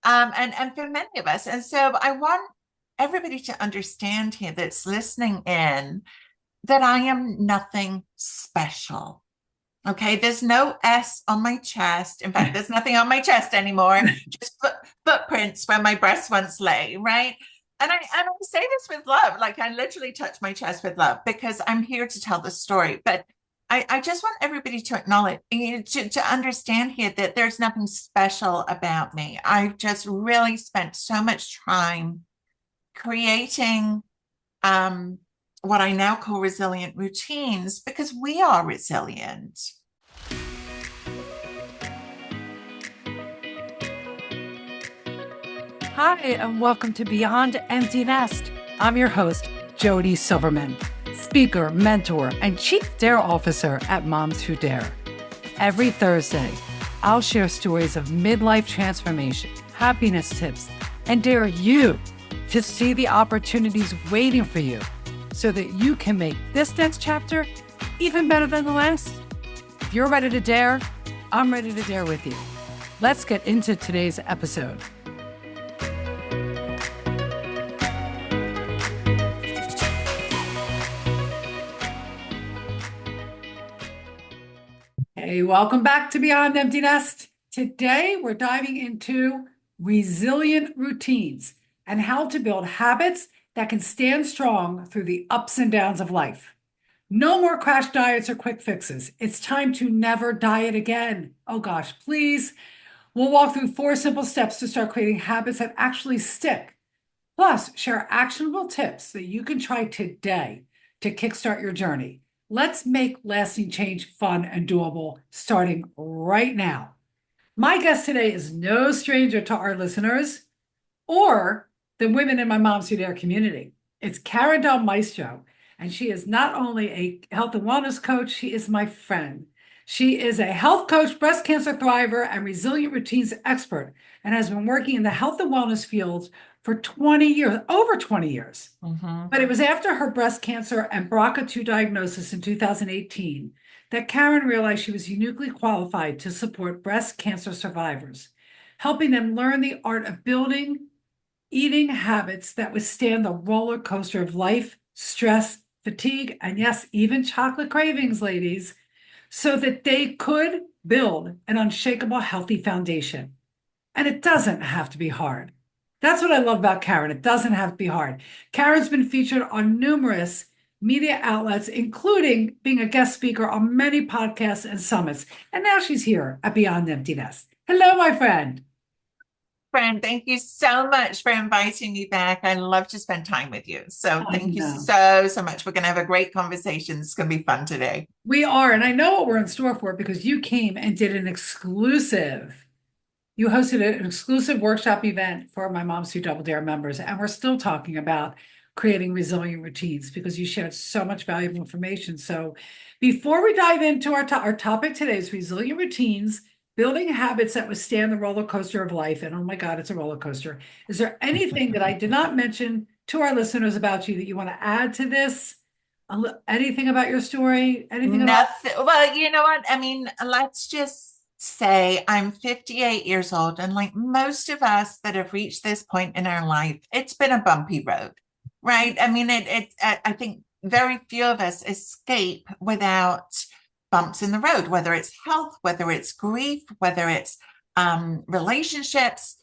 and for many of us. And so I want everybody to understand here that's listening in that I am nothing special. Okay, there's no S on my chest. In fact, there's nothing on my chest anymore. Just footprints where my breasts once lay, right? And I say this with love, like I literally touch my chest with love because I'm here to tell the story. But I just want everybody to acknowledge, to understand here that there's nothing special about me. I've just really spent so much time creating what I now call resilient routines because we are resilient. Hi, and welcome to Beyond Empty Nest. I'm your host, Jody Silverman, speaker, mentor, and Chief Dare Officer at Moms Who Dare. Every Thursday, I'll share stories of midlife transformation, happiness tips, and dare you to see the opportunities waiting for you so that you can make this next chapter even better than the last. If you're ready to dare, I'm ready to dare with you. Let's get into today's episode. Hey, welcome back to Beyond Empty Nest. Today, we're diving into resilient routines and how to build habits that can stand strong through the ups and downs of life. No more crash diets or quick fixes. It's time to never diet again. Oh gosh, please. We'll walk through 4 simple steps to start creating habits that actually stick. Plus, share actionable tips that you can try today to kickstart your journey. Let's make lasting change fun and doable, starting right now. My guest today is no stranger to our listeners or the women in my Moms Who Dare community. It's Karen Maestro, and she is not only a health and wellness coach, she is my friend. She is a health coach, breast cancer thriver, and resilient routines expert, and has been working in the health and wellness fields for 20 years, over 20 years. Mm-hmm. But it was after her breast cancer and BRCA2 diagnosis in 2018 that Karen realized she was uniquely qualified to support breast cancer survivors, helping them learn the art of building eating habits that withstand the roller coaster of life, stress, fatigue, and yes, even chocolate cravings, ladies, so that they could build an unshakable, healthy foundation. And it doesn't have to be hard. That's what I love about Karen. It doesn't have to be hard. Karen's been featured on numerous media outlets, including being a guest speaker on many podcasts and summits. And now she's here at Beyond Empty Nest. Hello, my friend. Friend, thank you so much for inviting me back. I love to spend time with you. So thank you so much. We're going to have a great conversation. It's going to be fun today. We are. And I know what we're in store for because you came and did an exclusive. You hosted an exclusive workshop event for my Moms Who Double Dare members. And we're still talking about creating resilient routines because you shared so much valuable information. So before we dive into our topic today is resilient routines, building habits that withstand the roller coaster of life. And oh my God, it's a roller coaster. Is there anything that I did not mention to our listeners about you that you want to add to this? Anything about your story? Anything about? Nothing. Well, you know what? I mean, let's just say I'm 58 years old. And like most of us that have reached this point in our life, it's been a bumpy road, right? I mean, I think very few of us escape without bumps in the road, whether it's health, whether it's grief, whether it's relationships,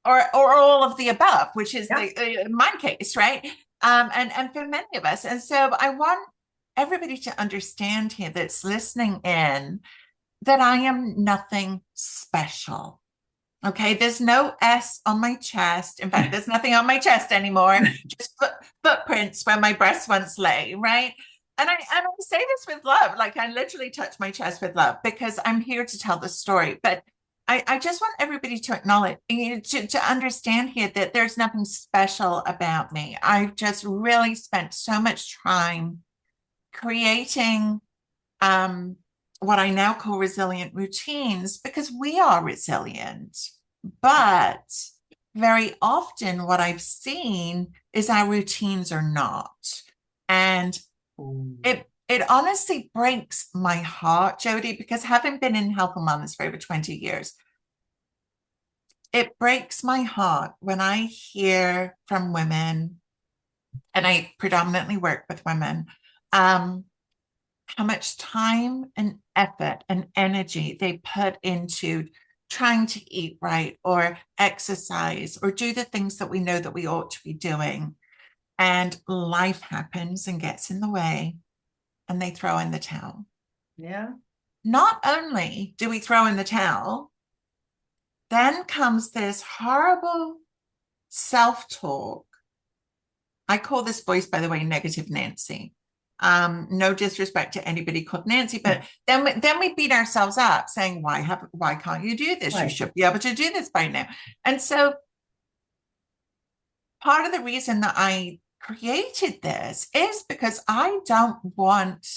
or all of the above, which is my case, right? And for many of us. And so I want everybody to understand here that's listening in that I am nothing special. Okay, there's no S on my chest. In fact, there's nothing on my chest anymore. Just footprints where my breasts once lay, right? And I say this with love, like I literally touch my chest with love because I'm here to tell the story. But I just want everybody to acknowledge, to understand here that there's nothing special about me. I've just really spent so much time creating what I now call resilient routines because we are resilient. But very often what I've seen is our routines are not. And it honestly breaks my heart, Jody, because having been in health and wellness for over 20 years, it breaks my heart when I hear from women, and I predominantly work with women, um, how much time and effort and energy they put into trying to eat right or exercise or do the things that we know that we ought to be doing. And life happens and gets in the way, and they throw in the towel. Yeah. Not only do we throw in the towel, then comes this horrible self talk. I call this voice, by the way, negative Nancy. No disrespect to anybody called Nancy, but then we beat ourselves up saying, why can't you do this? You Right. should be able to do this by now. And so part of the reason that I created this is because I don't want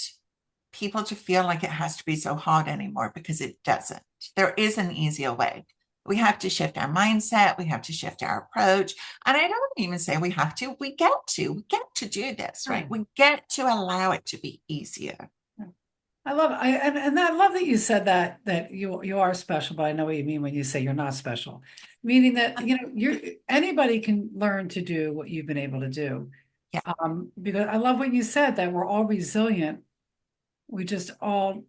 people to feel like it has to be so hard anymore, because it doesn't. There is an easier way. We have to shift our mindset. We have to shift our approach. And I don't even say we have to. We get to do this, right? We get to allow it to be easier. I love and I love that you said that you are special, but I know what you mean when you say you're not special. Meaning that, you're anybody can learn to do what you've been able to do. Yeah. Because I love what you said, that we're all resilient. We just all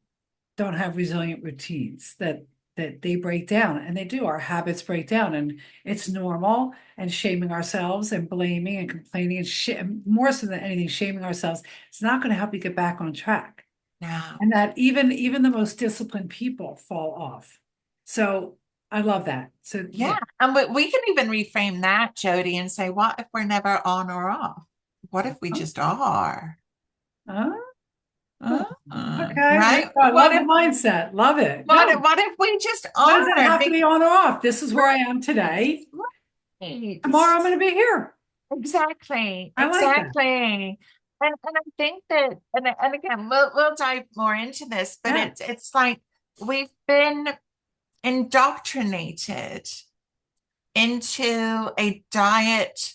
don't have resilient routines, that they break down, and they do. Our habits break down, and it's normal. And shaming ourselves and blaming and complaining and more so than anything, shaming ourselves, it's not going to help you get back on track. No. And that even the most disciplined people fall off. So I love that. So yeah. Yeah. And we can even reframe that, Jody, and say, what if we're never on or off? What if we just are? Uh, okay. Right? I love the mindset. Love it. Yeah. What if we just Why does it are? have to be on or off? This is where I am today. Right. Tomorrow I'm going to be here. Exactly, I like that. exactly. And I think that, and again, we'll dive more into this, but Yeah. it's like we've been indoctrinated into a diet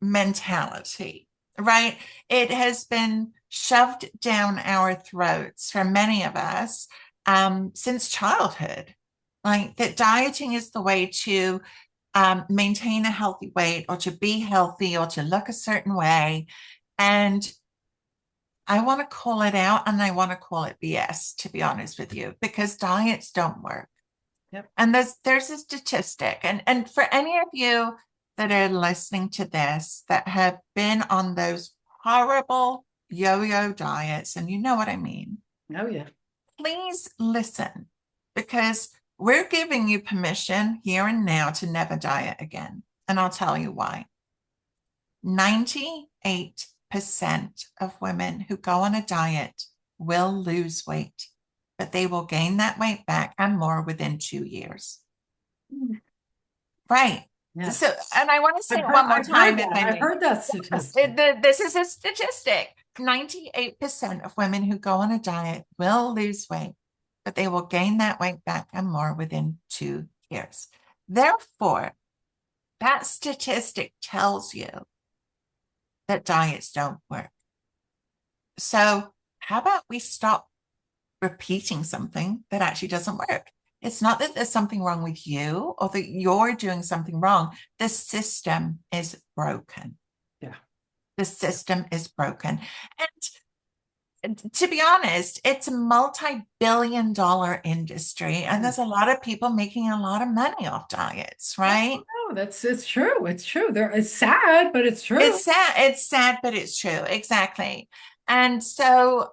mentality, right? It has been shoved down our throats for many of us, since childhood, like that dieting is the way to maintain a healthy weight or to be healthy or to look a certain way. And I want to call it out, and I want to call it BS, to be honest with you, because diets don't work. Yep. And there's a statistic, and for any of you that are listening to this that have been on those horrible yo-yo diets, and you know what I mean, Oh yeah. please listen, because we're giving you permission here and now to never diet again. And I'll tell you why. 98% of women who go on a diet will lose weight, but they will gain that weight back and more within 2 years. Right. Yeah. So, and I want to say it one more I've heard time if that. I I've may. heard that statistic. This is a statistic. 98% of women who go on a diet will lose weight, but they will gain that weight back and more within 2 years. Therefore, that statistic tells you that diets don't work. So, how about we stop repeating something that actually doesn't work? It's not that there's something wrong with you or that you're doing something wrong. The system is broken. Yeah. The system is broken. And to be honest, it's a multi-billion-dollar industry, and there's a lot of people making a lot of money off diets, right? Oh, it's true. It's true. It's sad, but it's true. It's sad, but it's true. Exactly. And so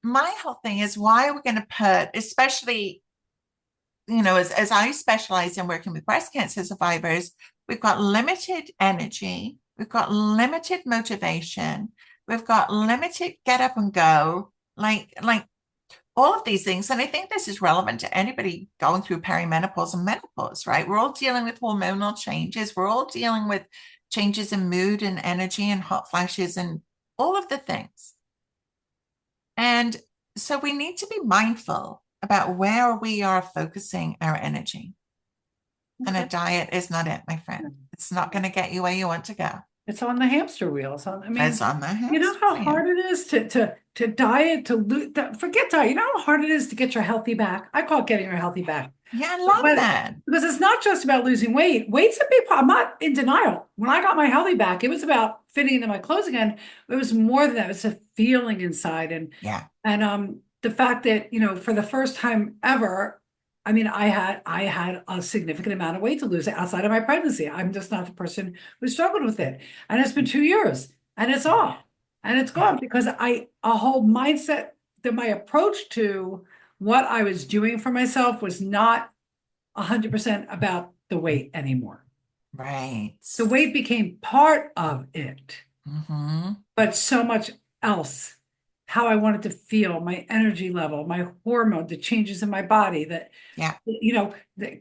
my whole thing is, why are we going to put, especially, as I specialize in working with breast cancer survivors, we've got limited energy, we've got limited motivation, we've got limited get up and go, like all of these things. And I think this is relevant to anybody going through perimenopause and menopause, right? We're all dealing with hormonal changes. We're all dealing with changes in mood and energy and hot flashes and all of the things. And so we need to be mindful about where we are focusing our energy. And a diet is not it, my friend. It's not going to get you where you want to go. It's on the hamster wheel. I It's mean, on the you know hamster how wheel. hard it is to diet, to lose, forget diet. You know how hard it is to get your healthy back. I call it getting your healthy back. Yeah, I love But that. because it's not just about losing weight. Weight's a big part. I'm not in denial. When I got my healthy back, it was about fitting into my clothes again. It was more than that. It was a feeling inside. Yeah, And the fact that, for the first time ever, I mean, I had a significant amount of weight to lose outside of my pregnancy. I'm just not the person who struggled with it. And it's been 2 years and it's off and it's yeah, gone because a whole mindset that my approach to what I was doing for myself was not 100% about the weight anymore. right. The weight became part of it, Mm-hmm. but so much else. How I wanted to feel, my energy level, my hormone, the changes in my body, that Yeah,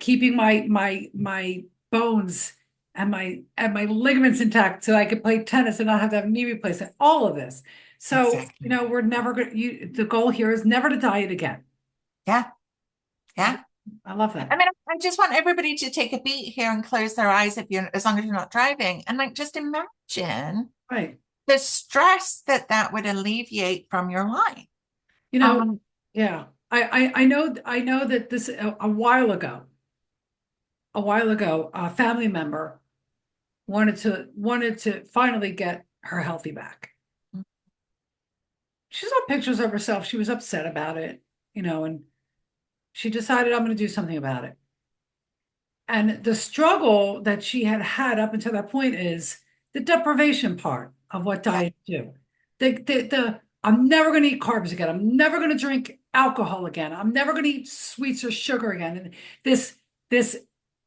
keeping my bones and my ligaments intact so I could play tennis and not have to have knee replacement, all of this. So, exactly. we're never going to, the goal here is never to diet again. Yeah, yeah. I love I that. mean, I just want everybody to take a beat here and close their eyes if you're, as long as you're not driving, and like just imagine Right. the stress that that would alleviate from your life. You know, Um, yeah. I know that this a while ago, a family member wanted to finally get her healthy back. She saw pictures of herself. She was upset about it, and she decided I'm going to do something about it. And the struggle that she had had up until that point is the deprivation part of what yeah, diets do. The I'm never going to eat carbs again. I'm never going to drink alcohol again. I'm never going to eat sweets or sugar again. And this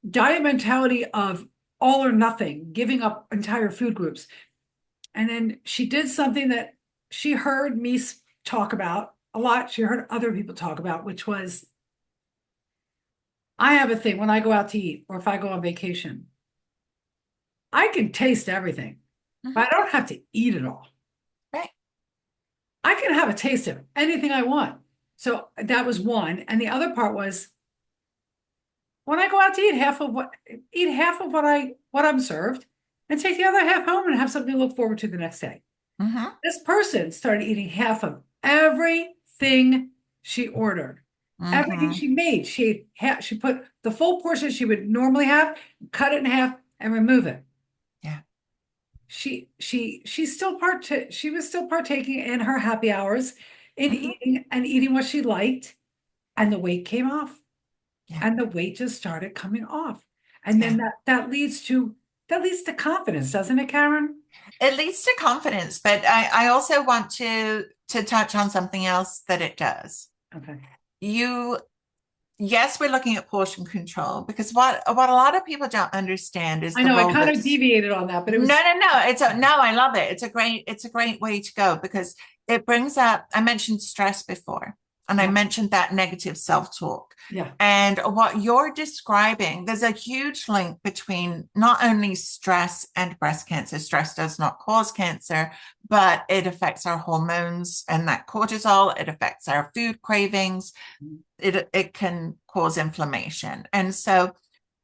diet mentality of all or nothing, giving up entire food groups. And then she did something that she heard me talk about a lot. She heard other people talk about, which was I have a thing when I go out to eat or if I go on vacation, I can taste everything, but I mhm, don't have to eat it all. right. I can have a taste of anything I want. So that was one. And the other part was when I go out to eat half of what I'm served and take the other half home and have something to look forward to the next day. Mm-hmm, This person started eating half of everything she ordered, everything mm-hmm, she made. She put the full portion she would normally have, cut it in half, and remove it. yeah. She was still partaking in her happy hours, in Mm-hmm, eating what she liked, and the weight came off, yeah, and the weight just started coming off, and then yeah. that leads to confidence, doesn't it, Karen? It leads to confidence, but I also want to touch on something else that it does. Okay. You Yes, we're looking at portion control because what a lot of people don't understand is I the know I role kind that of deviated on that, but it no, was no, no. No, I love it. It's a great way to go because it brings up, I mentioned stress before, and I yeah, mentioned that negative self-talk. yeah. And what you're describing, there's a huge link between not only stress and breast cancer. Stress does not cause cancer, but it affects our hormones and that cortisol. It affects our food cravings. It can cause inflammation. And so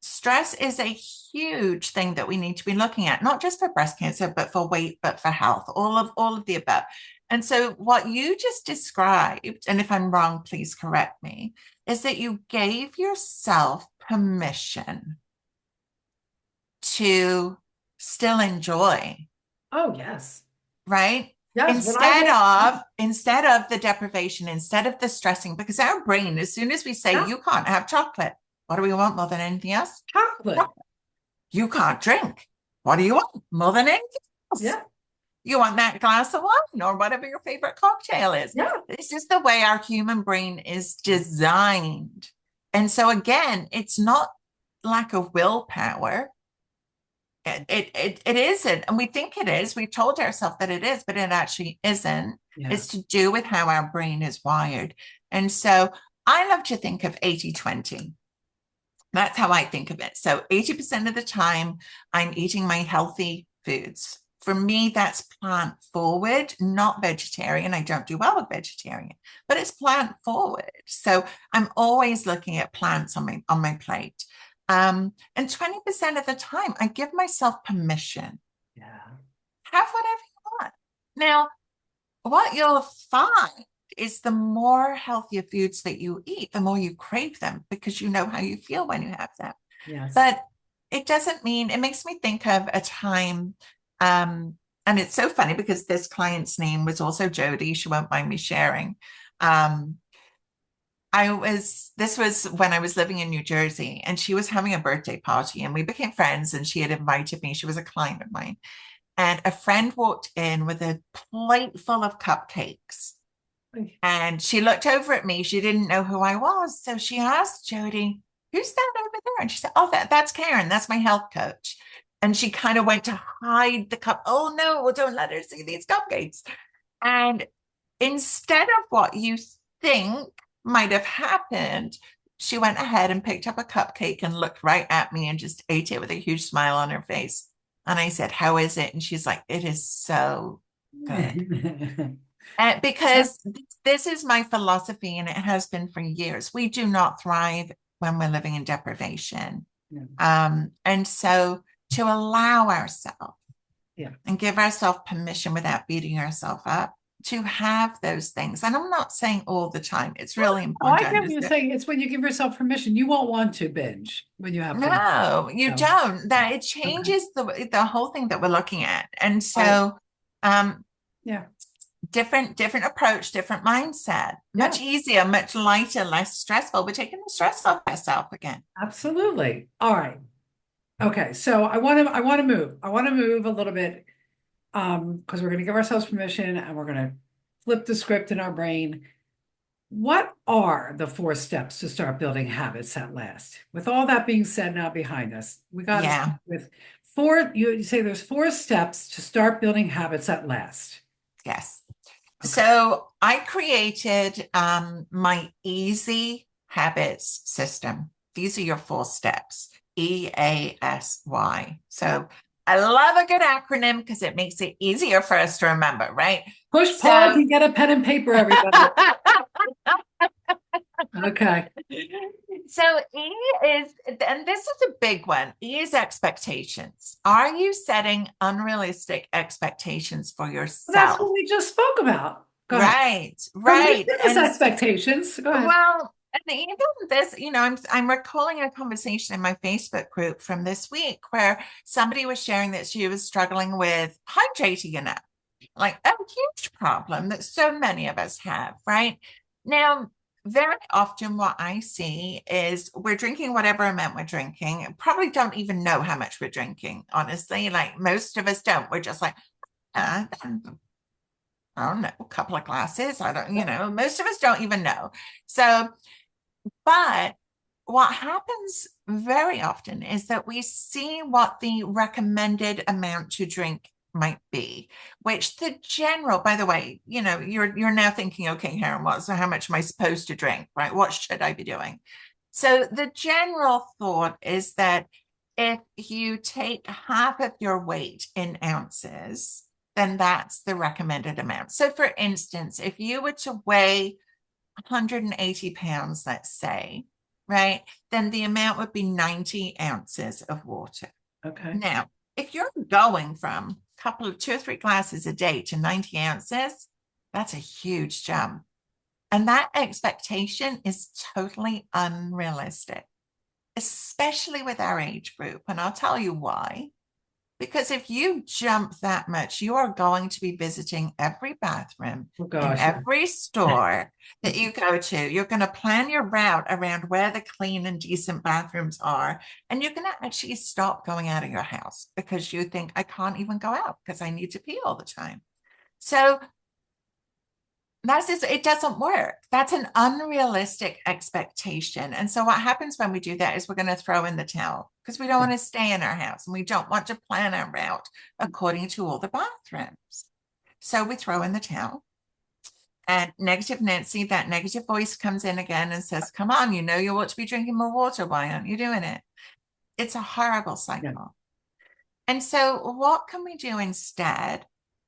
stress is a huge thing that we need to be looking at, not just for breast cancer, but for weight, but for health, all of the above. And so what you just described, and if I'm wrong, please correct me, is that you gave yourself permission to still enjoy, Oh, yes. right? Yes. When I Instead went, of instead of the deprivation, instead of the stressing, because our brain, as soon as we say yeah, you can't have chocolate, what do we want more than anything else? chocolate. Chocolate. You can't drink. What do you want more than anything else? Yeah, You want that glass of wine or whatever your favorite cocktail is. yeah. This is the way our human brain is designed. And so again, it's not lack of willpower. It isn't. And we think it is. We've told ourselves that it is, but it actually isn't. Yeah. It's to do with how our brain is wired. And so I love to think of 80-20. That's how I think of it. So 80% of the time, I'm eating my healthy foods. For me, that's plant forward, not vegetarian. I don't do well with vegetarian, but it's plant forward. So I'm always looking at plants on my plate. And 20% of the time, I give myself permission Yeah. have whatever you want. Now, what you'll find is the more healthier foods that you eat, the more you crave them because you know how you feel when you have them. Yes. But it doesn't mean, it makes me think of a time, um, and it's so funny because this client's name was also Jody. She won't mind me sharing. Um, this was when I was living in New Jersey, and she was having a birthday party, and we became friends, and she had invited me. She was a client of mine. And a friend walked in with a plate full of cupcakes. And she looked over at me. She didn't know who I was. So she asked Jody, who's that over there? And she said, oh, that's Karen. That's my health coach. And she kind of went to hide the cup. Oh, no, well, don't let her see these cupcakes. And instead of what you think might have happened, she went ahead and picked up a cupcake and looked right at me and just ate it with a huge smile on her face. And I said, how is it? And she's like, it is so good. And because this is my philosophy, and it has been for years. We do not thrive when we're living in deprivation. Yeah. And so to allow ourselves Yeah. and give ourselves permission without beating ourselves up to have those things. And I'm not saying all the time. It's really Oh, important I to get what you're understand. saying. It's when you give yourself permission. You won't want to binge when you have permission. No, you No. don't. That it Okay. changes the whole thing that we're looking at. And Right. so um Yeah. different approach, different mindset, Yeah. much easier, much lighter, less stressful. We're taking the stress off ourselves again. Absolutely. All right. Okay. So I want to move a little bit because we're going to give ourselves permission and we're going to flip the script in our brain. What are the 4 steps to start building habits that last? With all that being said now behind us, we got to start Yeah, with you say there's 4 steps to start building habits that last. yes. Okay. So I created my easy habits system. These are your 4 steps. EASY. So I love a good acronym because it makes it easier for us to remember, right? Push pause So and get a pen and paper, everybody. Okay. So E is, and this is a big one. E is expectations. Are you setting unrealistic expectations for Well, that's what yourself? we just spoke about. Go ahead. Right, right. Permission is expectations. Go ahead. Well, and even this, I'm recalling a conversation in my Facebook group from this week where somebody was sharing that she was struggling with hydrating enough, like a huge problem that so many of us have, right? Now, very often what I see is we're drinking whatever amount we're drinking, and probably don't even know how much we're drinking, honestly. Like most of us don't. We're just like, I don't know, a couple of glasses. I don't, most of us don't even know. So, but what happens very often is that we see what the recommended amount to drink might be, which the general, by the way, you're now thinking, okay, Karen, so how much am I supposed to drink, right? What should I be doing? So the general thought is that if you take half of your weight in ounces, then that's the recommended amount. So for instance, if you were to weigh 180 pounds, let's say, right, then the amount would be 90 ounces of water. Okay. Now, if you're going from a couple of 2 or 3 glasses a day to 90 ounces, that's a huge jump. And that expectation is totally unrealistic, especially with our age group. And I'll tell you why. Because if you jump that much, you are going to be visiting every bathroom Oh in gosh. every store that you go to. You're going to plan your route around where the clean and decent bathrooms are. And you're going to actually stop going out of your house because you think, I can't even go out because I need to pee all the time. So it doesn't work. That's an unrealistic expectation. And so what happens when we do that is we're going to throw in the towel because we don't want to stay in our house and we don't want to plan our route according to all the bathrooms. So we throw in the towel. And negative Nancy, that negative voice comes in again and says, come on, you ought to be drinking more water. Why aren't you doing it? It's a horrible Yeah. cycle. And so what can we do instead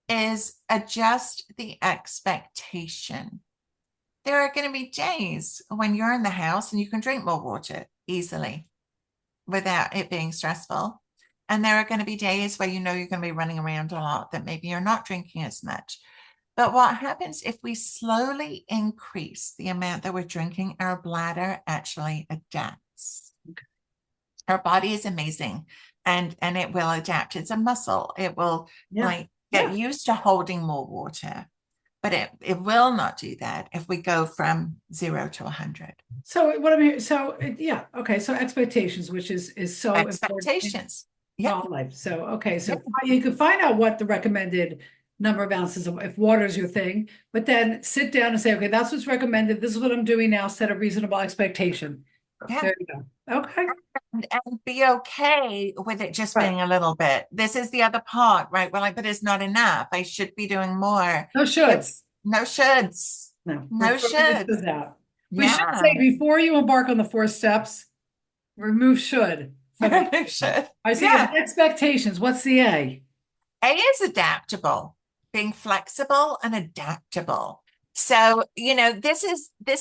is adjust the expectation. There are going to be days when you're in the house and you can drink more water easily without it being stressful. And there are going to be days where you're going to be running around a lot, that maybe you're not drinking as much. But what happens if we slowly increase the amount that we're drinking, our bladder actually adapts. Our body is amazing, and it will adapt. It's a muscle. It will Yeah. like get Yeah. used to holding more water. But it will not do that if we go from 0 to 100. So what I'm hearing, so yeah, okay. So expectations, which is so important in Expectations. Yeah. all life. So okay, Yeah. so you can find out what the recommended number of ounces of if water is your thing, but then sit down and say, okay, that's what's recommended. This is what I'm doing now. Set a reasonable expectation. Yeah. There you go. Okay. And be okay with it just Right. being a little bit. This is the other part, right? Well, like, but it's not enough. I should be doing more. No If shoulds. no shoulds, No, we're no throwing the shoulds. shoulds out. We should say Yeah. before you embark on the 4 steps, remove should from the No equation. should. I see Yeah. expectations. What's the A? A is adaptable, being flexible and adaptable. So, this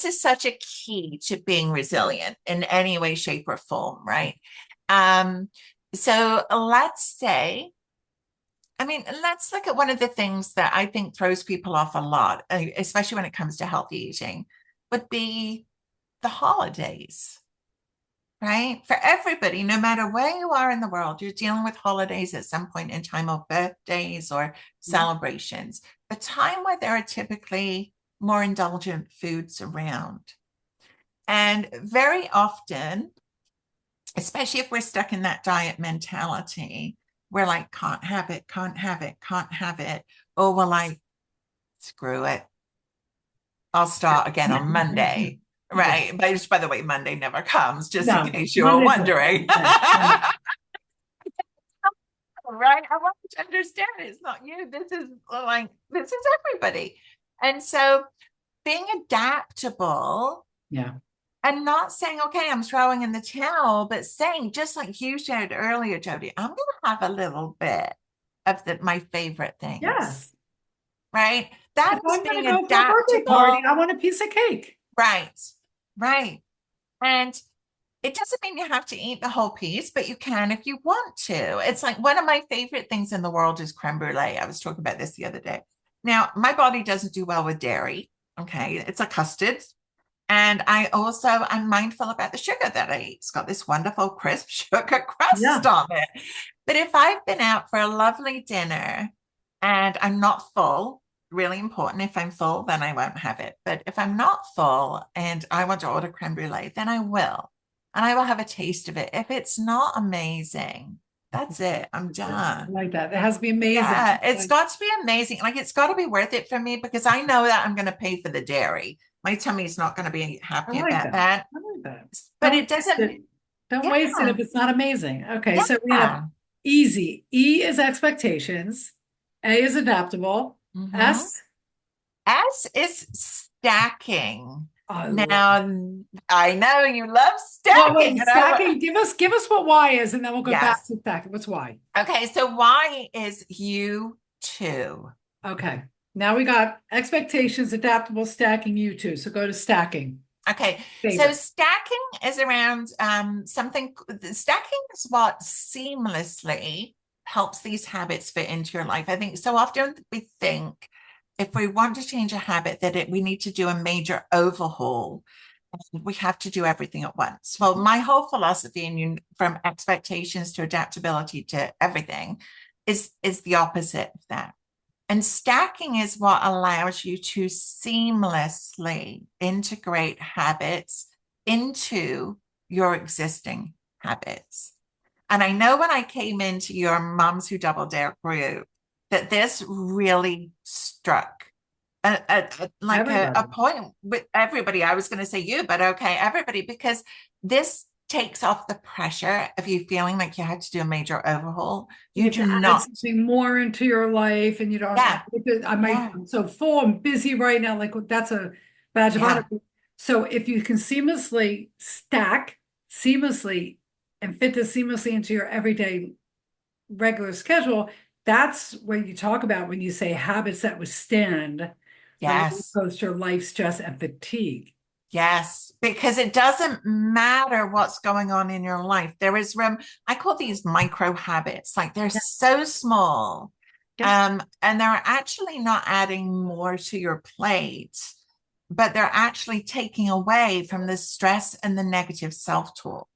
is such a key to being resilient in any way, shape, or form, right? Um, so let's look at one of the things that I think throws people off a lot, especially when it comes to healthy eating, would be the holidays, right? For everybody, no matter where you are in the world, you're dealing with holidays at some point in time, or birthdays or celebrations, a time where there are typically more indulgent foods around. And very often, especially if we're stuck in that diet mentality, we're like, can't have it, can't have it, can't have it. Or we're like, screw it. I'll start again on Monday. Yeah. Right. By the way, Monday never comes, just in No, case you were Monday's wondering. no. Right. I want you to understand it's not you. This is everybody. And so being adaptable Yeah. and not saying, okay, I'm throwing in the towel, but saying, just like you shared earlier, Jody, I'm going to have a little bit of my favorite things, Yes. right? If That is I'm going being to go for a birthday party, adaptable, I want a piece of cake. right? Right. And it doesn't mean you have to eat the whole piece, but you can if you want to. It's like one of my favorite things in the world is creme brulee. I was talking about this the other day. Now, my body doesn't do well with dairy. Okay. It's a custard. And I'm mindful about the sugar that I eat. It's got this wonderful crisp sugar crust Yeah. on it. But if I've been out for a lovely dinner and I'm not full, really important. If I'm full, then I won't have it. But if I'm not full and I want to order creme brulee, then I will. And I will have a taste of it. If it's not amazing, that's it. I'm I done. like that. It has to be amazing. Yeah, it's Like, got to be amazing. Like it's got to be worth it for me because I know that I'm going to pay for the dairy. My tummy's not going to be I happy like about that. that. I like that. But Don't it waste doesn't, it. Don't waste it yeah, if it's not amazing. Okay, so we have yeah. easy. E is expectations. A is adaptable. Hmm. S, S is stacking. I love. Now, I know you love Well, stacking, wait, and I stacking. Give us what Y is, and then we'll go back yes. to stacking. What's Y? Okay, so Y is you too. Okay. Now we got expectations, adaptable, stacking, you too. So go to stacking. Okay, so Favorite. stacking is around something. Stacking is what seamlessly helps these habits fit into your life. I think so often we think if we want to change a habit that we need to do a major overhaul. We have to do everything at once. Well, my whole philosophy, and from expectations to adaptability to everything, is the opposite of that. And stacking is what allows you to seamlessly integrate habits into your existing habits. And I know when I came into your Moms Who Double Dare group, that this really struck a Everybody. point with everybody. I was going to say you, but okay, everybody, because this takes off the pressure of you feeling like you had to do a major overhaul. You You have do to add not. something more into your life, and you don't. Yeah. Yeah. I'm so full. I'm busy right now. Like that's a badge of honor. Yeah. So if you can seamlessly stack seamlessly and fit this seamlessly into your everyday regular schedule, that's what you talk about when you say habits that withstand the roller Yes. coaster of life, stress, and fatigue. Yes, because it doesn't matter what's going on in your life. There is room. I call these micro habits, like they're Yeah. so small. Yeah. And they're actually not adding more to your plate, but they're actually taking away from the stress and the negative self-talk.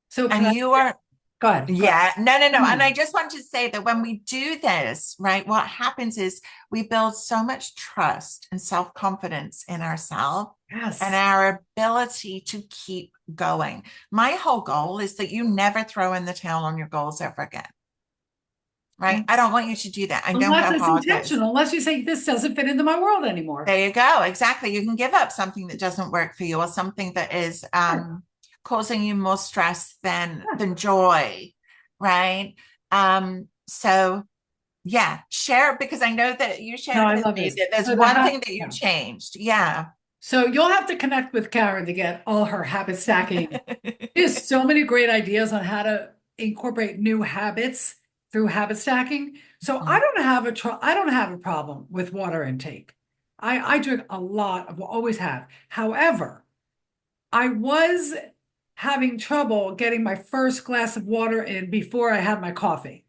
So can And I, you are go ahead, go ahead. yeah, no, no, no. And Hmm. I just want to say that when we do this, right, what happens is we build so much trust and self-confidence in ourselves and Yes. our ability to keep going. My whole goal is that you never throw in the towel on your goals ever again, Yeah. right? I don't want you to do that. I know Unless how it's hard that is. intentional, unless you say this doesn't fit into my world anymore. There you go. Exactly. You can give up something that doesn't work for you or something that is Sure. causing you more stress Yeah. than joy, right? So yeah, share because I know that you No, shared I with love me this. that there's So the one habit, thing that you yeah. changed. Yeah. So you'll have to connect with Karen to get all her habit stacking. There's so many great ideas on how to incorporate new habits through habit stacking. So Mhm. I don't have a problem with water intake. I drink a lot of always have. However, I was having trouble getting my first glass of water in before I had my coffee.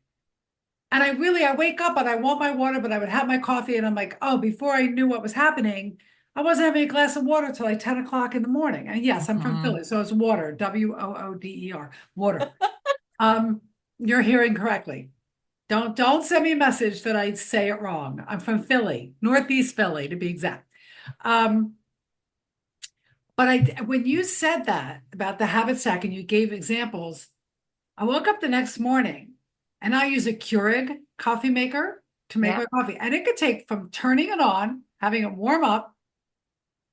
And I wake up and I want my water, but I would have my coffee and I'm like, oh, before I knew what was happening, I wasn't having a glass of water till like 10 o'clock in the morning. And yes, I'm from Mhm. Philly, so it's water, Wooder, water. Um, you're hearing correctly. Don't send me a message that I say it wrong. I'm from Philly, Northeast Philly to be exact. Um, but when you said that about the habit stack and you gave examples, I woke up the next morning and I use a Keurig coffee maker to make Yeah. my coffee. And it could take from turning it on, having it warm up,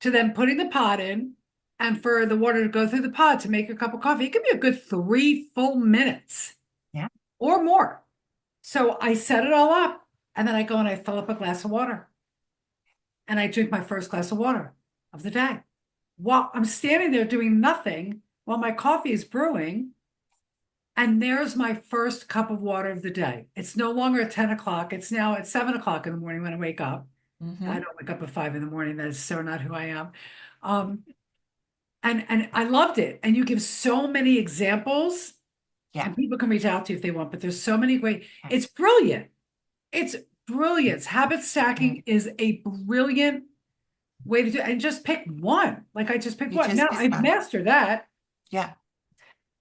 to then putting the pot in, and for the water to go through the pot to make a cup of coffee. It could be a good 3 full minutes Yeah. or more. So I set it all up and then I go and I fill up a glass of water and I drink my first glass of water of the day. While I'm standing there doing nothing while my coffee is brewing, and there's my first cup of water of the day. It's no longer at 10 o'clock. It's now at 7 o'clock in the morning when I wake up. I Hmm. don't wake up at 5 in the morning. That is so not who I am. Um, and I loved it. And you give so many examples, Yeah. and people can reach out to you if they want, but there's so many great, Yeah. it's brilliant. It's brilliant. Habit Yeah. stacking is a brilliant way to do it. And just pick one. Like I just picked You one. just Now this I've one. mastered that. Yeah.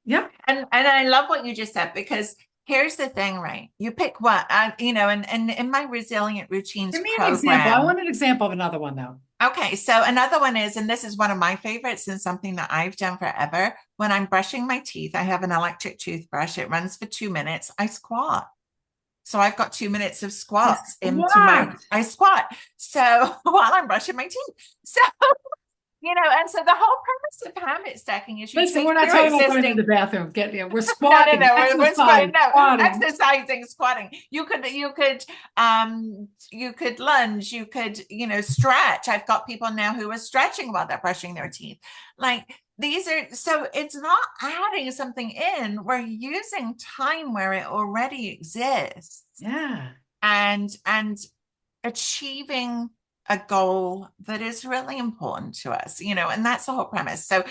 Yep. And I love what you just said because here's the thing, right? You pick what and in my resilient routines Give me an example. I program. want an example of another one though. Okay, so another one is, and this is one of my favorites and something that I've done forever. When I'm brushing my teeth, I have an electric toothbrush. It runs for 2 minutes. I squat. So I've got 2 minutes of squats into my, What? I squat. So while I'm brushing my teeth. So, and so the whole premise of habit stacking is you Listen, take we're not your talking about going to the existing bathroom. Get yeah, we're no, no, squatting, no. We're exercise, squatting. No, squatting. exercising, squatting. You could lunge. You could, stretch. I've got people now who are stretching while they're brushing their teeth. Like these are so. It's not adding something in. We're using time where it already exists, Yeah. and achieving a goal that is really important to us, and that's the whole premise. So,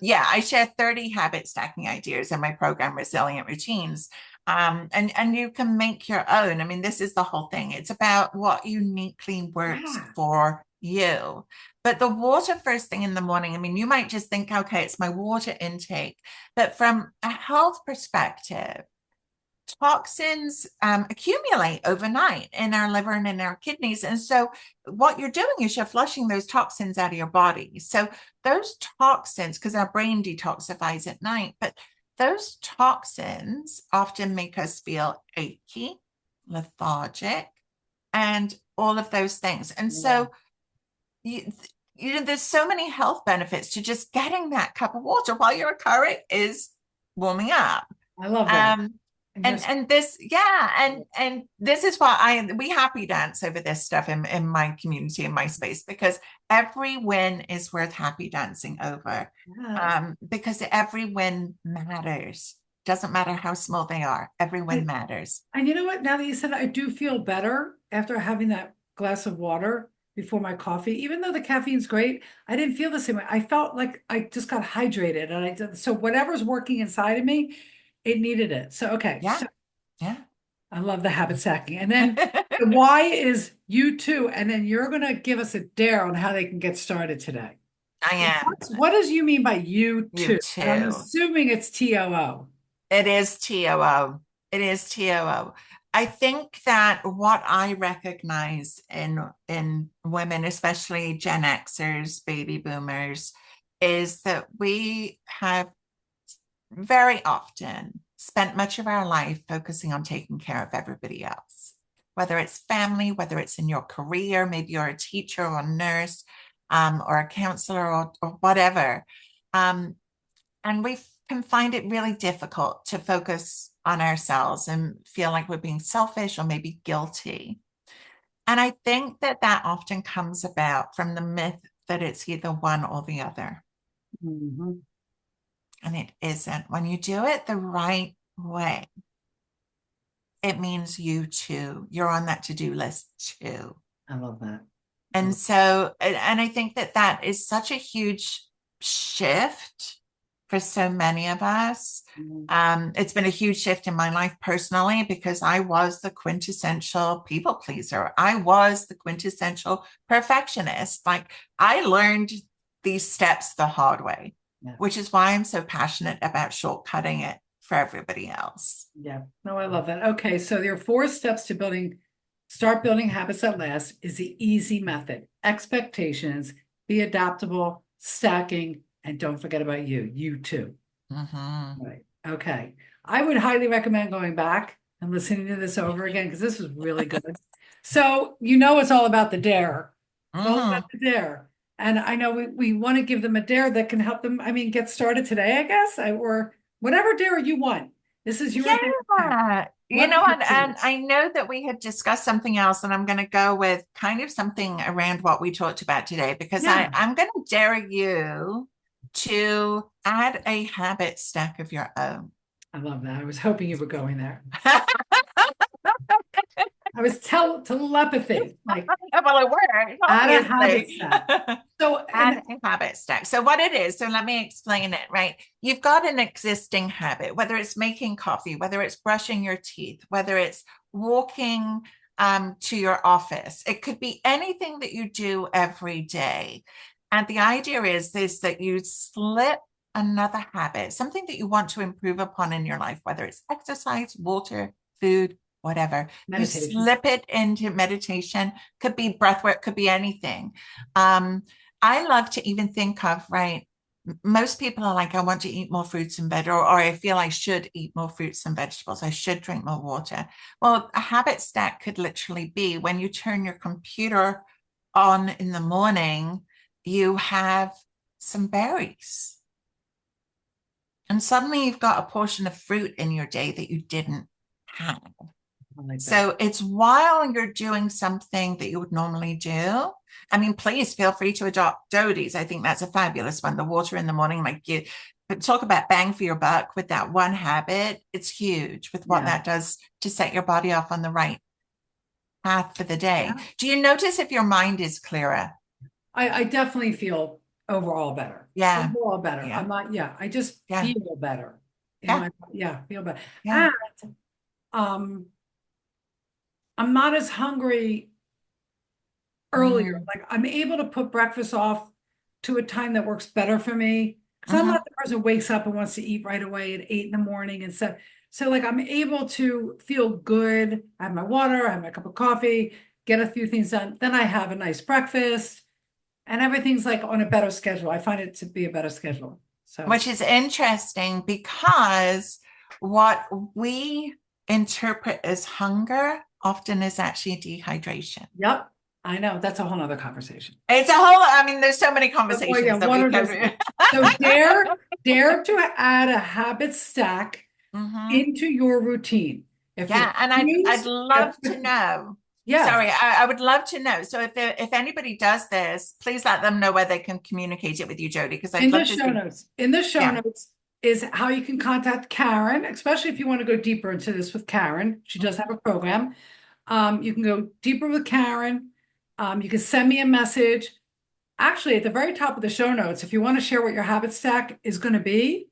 yeah, I share 30 habit stacking ideas in my program, Resilient Routines. And you can make your own. I mean, this is the whole thing. It's about what uniquely works Yeah. for you. But the water first thing in the morning, I mean, you might just think, okay, it's my water intake. But from a health perspective, toxins accumulate overnight in our liver and in our kidneys. And so, what you're doing is you're flushing those toxins out of your body. So, those toxins, because our brain detoxifies at night, but those toxins often make us feel achy, lethargic, and all of those things. And Yeah. so, you, there's so many health benefits to just getting that cup of water while your current is warming up. I love that. Um, And and just and this, yeah, and this is why we happy dance over this stuff in my community, in my space, because every win is worth happy dancing over. yes. Because every win matters. Doesn't matter how small they are, every win matters. And you know what? Now that you said it, I do feel better after having that glass of water. before my coffee. Even though the caffeine's great, I didn't feel the same way. I felt like I just got hydrated, and so whatever's working inside of me, it needed it. So okay, Yeah. so Yeah. I love the habit stacking. And then the why is you too, and then you're gonna give us a dare on how they can get started today. I am. What does you mean by you You too? And I'm too. assuming it's TOO. It is TOO. It is TOO. I think that what I recognize in women, especially Gen Xers, baby boomers, is that we have very often spent much of our life focusing on taking care of everybody else, whether it's family, whether it's in your career, maybe you're a teacher or a nurse, or a counselor or whatever. Um, and we can find it really difficult to focus on ourselves and feel like we're being selfish or maybe guilty. And I think that that often comes about from the myth that it's either one or the other. Mhm. And it isn't. When you do it the right way, it means you too. You're on that to-do list too. I love that. And so, and I think that that is such a huge shift for so many of us. Mhm. It's been a huge shift in my life personally because I was the quintessential people pleaser. I was the quintessential perfectionist. Like I learned these steps the hard way, Yeah. which is why I'm so passionate about shortcutting it for everybody else. Yeah. No, I love that. Okay. So there are 4 steps to start building habits that last is the easy method. Expectations, be adaptable, stacking, and don't forget about you too. Mm-hmm. Right. Okay. I would highly recommend going back and listening to this over again because this was really good. So it's all about the dare. It's all about Mm-hmm. the dare. And I know we want to give them a dare that can help them, get started today, I guess, or whatever dare you want. This is your dare now. Yeah. You Let's know hear what? it. And I know that we had discussed something else, and I'm going to go with kind of something around what we talked about today because Yeah, I'm going to dare you to add a habit stack of your own. I love that. I was hoping you were going there. I was telepathy, like Well, it worked, add a habit obviously. stack. So, Add and a habit stack. So, what it is, so let me explain it, right? You've got an existing habit, whether it's making coffee, whether it's brushing your teeth, whether it's walking to your office. It could be anything that you do every day. And the idea is that you slip another habit, something that you want to improve upon in your life, whether it's exercise, water, food, whatever. You meditation. slip it into meditation, could be breath work, could be anything. Um, I love to even think of, right? Most people are like, I want to eat more fruits and veg, or I feel I should eat more fruits and vegetables. I should drink more water. Well, a habit stack could literally be when you turn your computer on in the morning, you have some berries. And suddenly you've got a portion of fruit in your day that you didn't have. I like that. So it's while you're doing something that you would normally do. I mean, please feel free to adopt Dodie's. I think that's a fabulous one. The water in the morning, like you but talk about bang for your buck with that one habit. It's huge with what Yeah. that does to set your body off on the right path for the day. Yeah. Do you notice if your mind is clearer? I definitely feel overall better. Yeah. Overall better. Yeah. I'm not, yeah, I just Yeah. feel better in Yeah. my, yeah, feel better. Yeah. And um, I'm not as hungry earlier. Mm. Like I'm able to put breakfast off to a time that works better for me. Because I'm Mm-hmm. not the person who wakes up and wants to eat right away at 8 in the morning and stuff. So like I'm able to feel good. I have my water, I have my cup of coffee, get a few things done. Then I have a nice breakfast and everything's like on a better schedule. I find it to be a better schedule. So Which is interesting because what we interpret as hunger often is actually dehydration. yep, I know. That's a whole nother conversation. It's a whole, I mean, there's so many Well, yeah, conversations that we water go does. through. So dare to add a habit stack Hmm. into your routine. If Yeah, it and I'd means, love to know. yeah, Sorry, I would love to know. So if anybody does this, please let them know where they can communicate it with you, Jody, because I'd in the love to show see. notes, in the show Yeah. notes is how you can contact Karen, especially if you want to go deeper into this with Karen. She does have a program. You can go deeper with Karen. You can send me a message. Actually, at the very top of the show notes, if you want to share what your habit stack is going to be,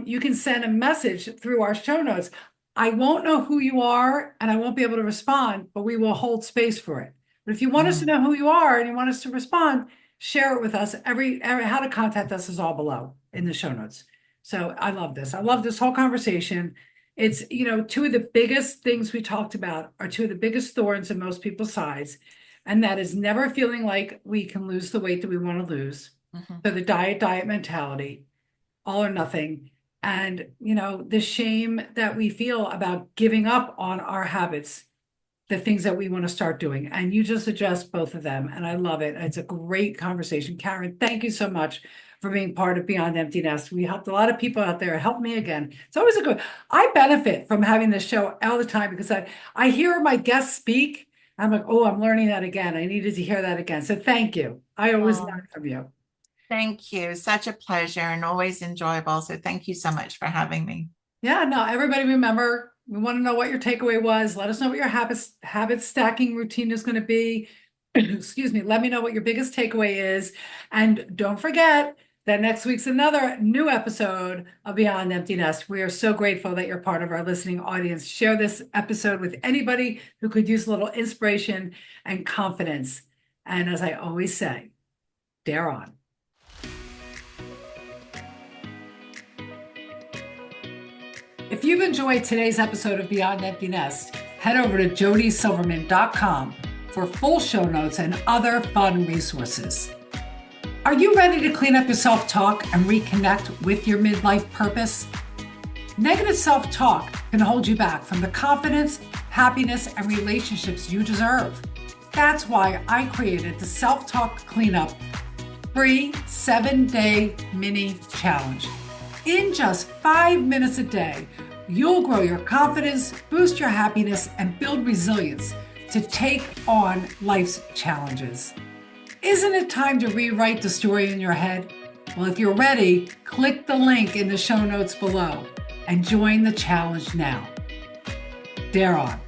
you can send a message through our show notes. I won't know who you are and I won't be able to respond, but we will hold space for it. But if you want us to know who you are and you want us to respond, share it with us. Every how to contact us is all below in the show notes. So I love this. I love this whole conversation. It's, two of the biggest things we talked about are two of the biggest thorns in most people's sides. And that is never feeling like we can lose the weight that we want to lose. So the diet mentality, all or nothing. And, the shame that we feel about giving up on our habits, the things that we want to start doing. And you just address both of them. And I love it. It's a great conversation. Karen, thank you so much for being part of Beyond Empty Nest. We helped a lot of people out there. It helped me again. It's always I benefit from having this show all the time because I hear my guests speak. I'm like, oh, I'm learning that again. I needed to hear that again. So thank you. I always learn from you. Thank you. Such a pleasure and always enjoyable. So thank you so much for having me. Yeah, no, everybody remember, we want to know what your takeaway was. Let us know what your habit stacking routine is going to be. Excuse me. Let me know what your biggest takeaway is. And don't forget that next week's another new episode of Beyond Empty Nest. We are so grateful that you're part of our listening audience. Share this episode with anybody who could use a little inspiration and confidence. And as I always say, dare on. If you've enjoyed today's episode of Beyond Empty Nest, head over to jodiesilverman.com for full show notes and other fun resources. Are you ready to clean up your self-talk and reconnect with your midlife purpose? Negative self-talk can hold you back from the confidence, happiness, and relationships you deserve. That's why I created the Self-Talk Cleanup free 7-day mini challenge. In just 5 minutes a day, you'll grow your confidence, boost your happiness, and build resilience to take on life's challenges. Isn't it time to rewrite the story in your head? Well, if you're ready, click the link in the show notes below and join the challenge now. Dare on.